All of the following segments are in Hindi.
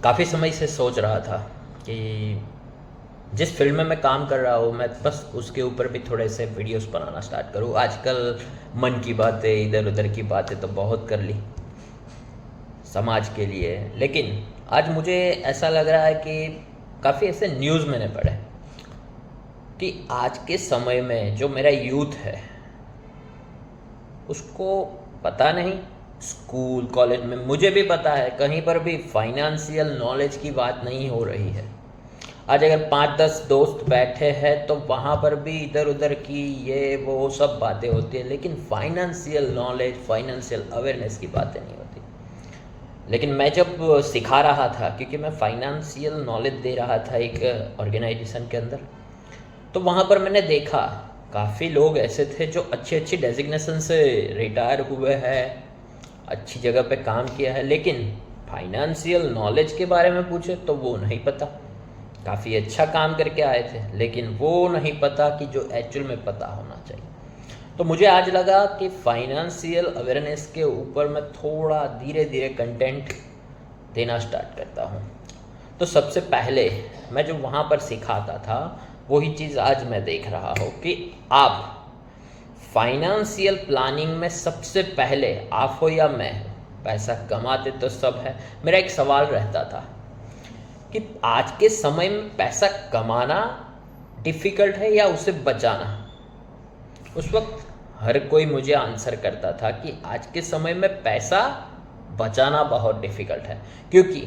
काफ़ी समय से सोच रहा था कि जिस फील्ड में मैं काम कर रहा हूँ मैं बस उसके ऊपर भी थोड़े से वीडियोस बनाना स्टार्ट करूँ। आजकल मन की बातें, इधर उधर की बातें तो बहुत कर ली समाज के लिए, लेकिन आज मुझे ऐसा लग रहा है कि काफ़ी ऐसे न्यूज़ मैंने पढ़े कि आज के समय में जो मेरा यूथ है उसको पता नहीं, स्कूल कॉलेज में मुझे भी पता है कहीं पर भी फाइनेंशियल नॉलेज की बात नहीं हो रही है। आज अगर 5-10 दोस्त बैठे हैं तो वहाँ पर भी इधर उधर की ये वो सब बातें होती है, लेकिन फाइनेंशियल नॉलेज, फाइनेंशियल अवेयरनेस की बातें नहीं होती। लेकिन मैं जब सिखा रहा था, क्योंकि मैं फाइनेंशियल नॉलेज दे रहा था एक ऑर्गेनाइजेशन के अंदर, तो वहाँ पर मैंने देखा काफ़ी लोग ऐसे थे जो अच्छी अच्छी डेजिग्नेशन से रिटायर हुए हैं, अच्छी जगह पे काम किया है, लेकिन फाइनेंशियल नॉलेज के बारे में पूछे तो वो नहीं पता। काफ़ी अच्छा काम करके आए थे लेकिन वो नहीं पता कि जो एक्चुअल में पता होना चाहिए। तो मुझे आज लगा कि फाइनेंशियल अवेयरनेस के ऊपर मैं थोड़ा धीरे धीरे कंटेंट देना स्टार्ट करता हूँ। तो सबसे पहले मैं जो वहाँ पर सिखाता था वही चीज़ आज मैं देख रहा हूँ कि आप फाइनेंशियल प्लानिंग में सबसे पहले, आप हो या मैं, पैसा कमाते तो सब है। मेरा एक सवाल रहता था कि आज के समय में पैसा कमाना डिफ़िकल्ट है या उसे बचाना। उस वक्त हर कोई मुझे आंसर करता था कि आज के समय में पैसा बचाना बहुत डिफ़िकल्ट है, क्योंकि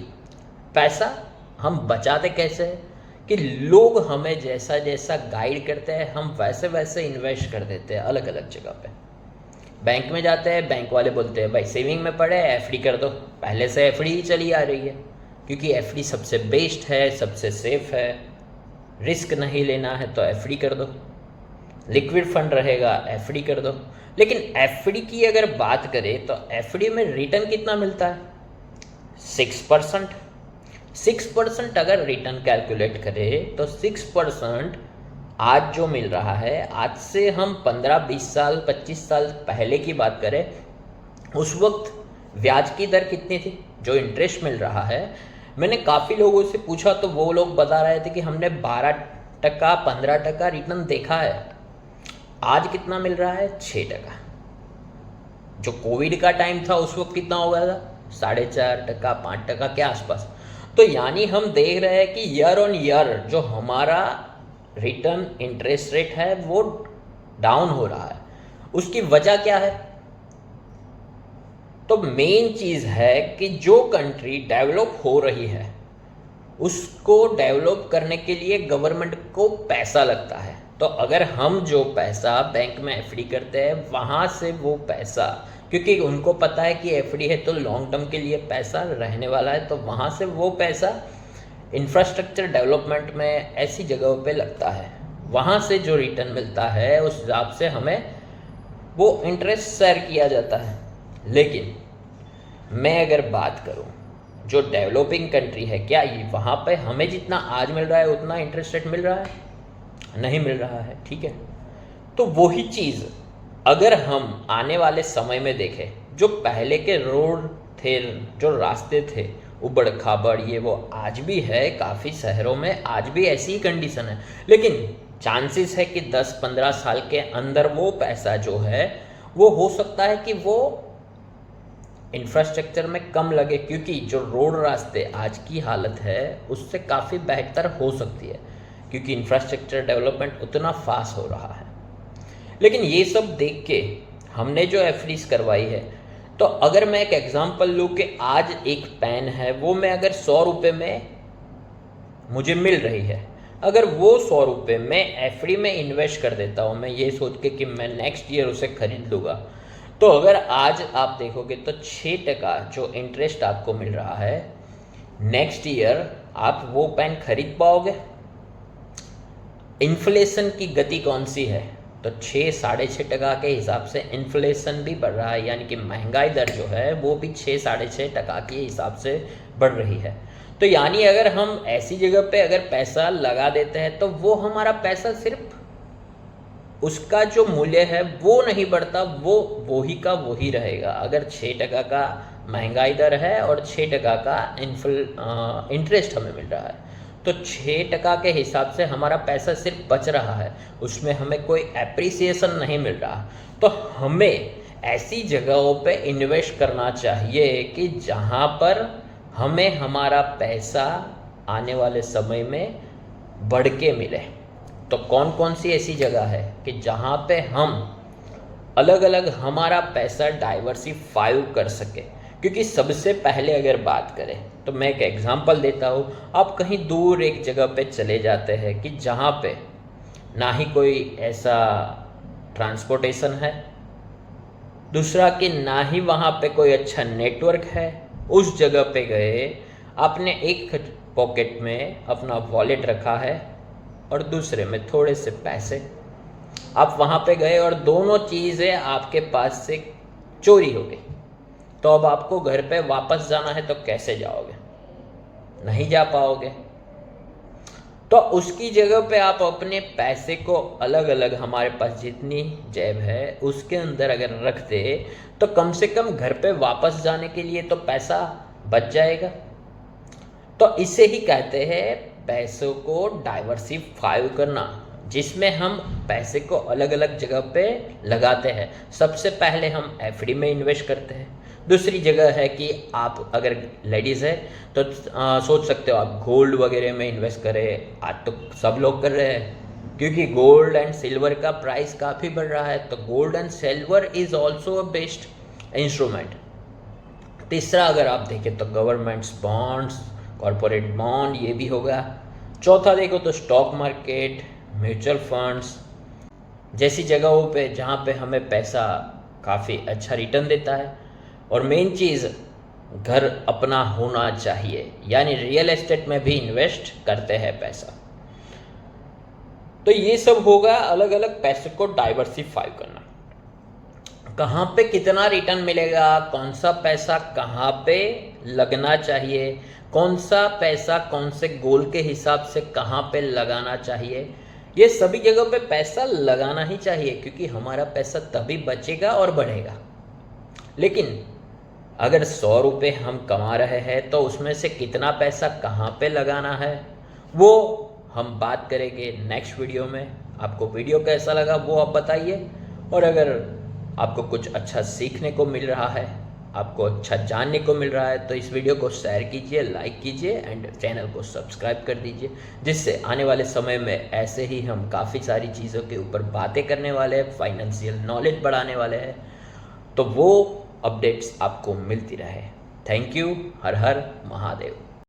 पैसा हम बचाते कैसे हैं कि लोग हमें जैसा जैसा गाइड करते हैं हम वैसे वैसे इन्वेस्ट कर देते हैं अलग अलग जगह पे। बैंक में जाते हैं, बैंक वाले बोलते हैं भाई सेविंग में पड़े एफडी कर दो। पहले से एफडी ही चली आ रही है, क्योंकि एफडी सबसे बेस्ट है, सबसे सेफ है। रिस्क नहीं लेना है तो एफडी कर दो, लिक्विड फंड रहेगा एफडी कर दो। लेकिन एफडी की अगर बात करें तो एफडी में रिटर्न कितना मिलता है? 6%। 6% अगर रिटर्न कैलकुलेट करें तो 6% आज जो मिल रहा है, आज से हम 15-20 साल 25 साल पहले की बात करें, उस वक्त ब्याज की दर कितनी थी जो इंटरेस्ट मिल रहा है? मैंने काफ़ी लोगों से पूछा तो वो लोग बता रहे थे कि हमने 12% 15% रिटर्न देखा है। आज कितना मिल रहा है? 6%। जो कोविड का टाइम था उस वक्त कितना हो गया था? 4.5% 5% के आसपास। तो यानी हम देख रहे हैं कि ईयर ऑन ईयर जो हमारा रिटर्न इंटरेस्ट रेट है वो डाउन हो रहा है। उसकी वजह क्या है? तो मेन चीज़ है कि जो कंट्री डेवलप हो रही है उसको डेवलप करने के लिए गवर्नमेंट को पैसा लगता है। तो अगर हम जो पैसा बैंक में एफडी करते हैं वहाँ से वो पैसा, क्योंकि उनको पता है कि एफडी है तो लॉन्ग टर्म के लिए पैसा रहने वाला है, तो वहाँ से वो पैसा इंफ्रास्ट्रक्चर डेवलपमेंट में ऐसी जगहों पे लगता है। वहाँ से जो रिटर्न मिलता है उस हिसाब से हमें वो इंटरेस्ट शेयर किया जाता है। लेकिन मैं अगर बात करूँ जो डेवलपिंग कंट्री है, क्या ये वहाँ पे हमें जितना आज मिल रहा है उतना इंटरेस्ट रेट मिल रहा है? नहीं मिल रहा है। ठीक है, तो वही चीज़ अगर हम आने वाले समय में देखें, जो पहले के रोड थे, जो रास्ते थे उबड़ खाबड़ ये वो, आज भी है काफ़ी शहरों में, आज भी ऐसी ही कंडीशन है। लेकिन चांसेस है कि 10-15 साल के अंदर वो पैसा जो है वो हो सकता है कि वो इंफ्रास्ट्रक्चर में कम लगे, क्योंकि जो रोड रास्ते आज की हालत है उससे काफ़ी बेहतर हो सकती है, क्योंकि इंफ्रास्ट्रक्चर डेवलपमेंट उतना फास्ट हो रहा है। लेकिन ये सब देख के हमने जो एफडीज करवाई है, तो अगर मैं एक एग्जांपल लूँ कि आज एक पेन है वो मैं अगर 100 रुपये में मुझे मिल रही है, अगर वो 100 रुपये मैं एफडी में इन्वेस्ट कर देता हूँ, मैं ये सोच के कि मैं नेक्स्ट ईयर उसे खरीद लूँगा, तो अगर आज आप देखोगे तो 6% जो इंटरेस्ट आपको मिल रहा है, नेक्स्ट ईयर आप वो पेन खरीद पाओगे? इन्फ्लेशन की गति कौन सी है? तो 6-6.5% के हिसाब से इन्फ्लेशन भी बढ़ रहा है, यानी कि महंगाई दर जो है वो भी 6-6.5% के हिसाब से बढ़ रही है। तो यानी अगर हम ऐसी जगह पे अगर पैसा लगा देते हैं तो वो हमारा पैसा सिर्फ उसका जो मूल्य है वो नहीं बढ़ता, वो वही का वही रहेगा। अगर 6% का महंगाई दर है और 6% का इंटरेस्ट हमें मिल रहा है। तो 6% के हिसाब से हमारा पैसा सिर्फ बच रहा है, उसमें हमें कोई एप्रिसिएशन नहीं मिल रहा। तो हमें ऐसी जगहों पे इन्वेस्ट करना चाहिए कि जहाँ पर हमें हमारा पैसा आने वाले समय में बढ़ के मिले। तो कौन कौन सी ऐसी जगह है कि जहाँ पे हम अलग अलग हमारा पैसा डाइवर्सिफाई कर सके। क्योंकि सबसे पहले अगर बात करें तो मैं एक एग्जांपल देता हूँ। आप कहीं दूर एक जगह पे चले जाते हैं कि जहाँ पे ना ही कोई ऐसा ट्रांसपोर्टेशन है, दूसरा कि ना ही वहाँ पे कोई अच्छा नेटवर्क है। उस जगह पे गए, आपने एक पॉकेट में अपना वॉलेट रखा है और दूसरे में थोड़े से पैसे। आप वहाँ पे गए और दोनों चीज़ें आपके पास से चोरी हो गई। तो अब आपको घर पे वापस जाना है तो कैसे जाओगे? नहीं जा पाओगे। तो उसकी जगह पे आप अपने पैसे को अलग अलग, हमारे पास जितनी जेब है उसके अंदर अगर रखते तो कम से कम घर पे वापस जाने के लिए तो पैसा बच जाएगा। तो इसे ही कहते हैं पैसों को डाइवर्सिफाई करना, जिसमें हम पैसे को अलग अलग जगह पे लगाते हैं। सबसे पहले हम एफडी में इन्वेस्ट करते हैं। दूसरी जगह है कि आप अगर लेडीज़ है तो सोच सकते हो आप गोल्ड वगैरह में इन्वेस्ट करें। आज तो सब लोग कर रहे हैं क्योंकि गोल्ड एंड सिल्वर का प्राइस काफ़ी बढ़ रहा है। तो gold and silver is also a best instrument. तीसरा अगर आप देखें तो गवर्नमेंट्स बॉन्ड्स, कॉरपोरेट बॉन्ड, ये भी होगा। चौथा देखो तो स्टॉक मार्केट, म्यूचुअल फंड्स जैसी जगहों पे जहाँ पे हमें पैसा काफ़ी अच्छा रिटर्न देता है। और मेन चीज़ घर अपना होना चाहिए, यानी रियल एस्टेट में भी इन्वेस्ट करते हैं पैसा। तो ये सब होगा अलग अलग पैसे को डाइवर्सिफाई करना। कहाँ पे कितना रिटर्न मिलेगा, कौन सा पैसा कहाँ पे लगना चाहिए, कौन सा पैसा कौन से गोल के हिसाब से कहाँ पे लगाना चाहिए, ये सभी जगह पे पैसा लगाना ही चाहिए क्योंकि हमारा पैसा तभी बचेगा और बढ़ेगा। लेकिन अगर 100 रुपये हम कमा रहे हैं तो उसमें से कितना पैसा कहाँ पे लगाना है वो हम बात करेंगे नेक्स्ट वीडियो में। आपको वीडियो कैसा लगा वो आप बताइए। और अगर आपको कुछ अच्छा सीखने को मिल रहा है, आपको अच्छा जानने को मिल रहा है तो इस वीडियो को शेयर कीजिए, लाइक कीजिए एंड चैनल को सब्सक्राइब कर दीजिए, जिससे आने वाले समय में ऐसे ही हम काफ़ी सारी चीज़ों के ऊपर बातें करने वाले हैं, फाइनेंशियल नॉलेज बढ़ाने वाले हैं। तो वो अपडेट्स आपको मिलती रहे। Thank you. Her her Mahadev.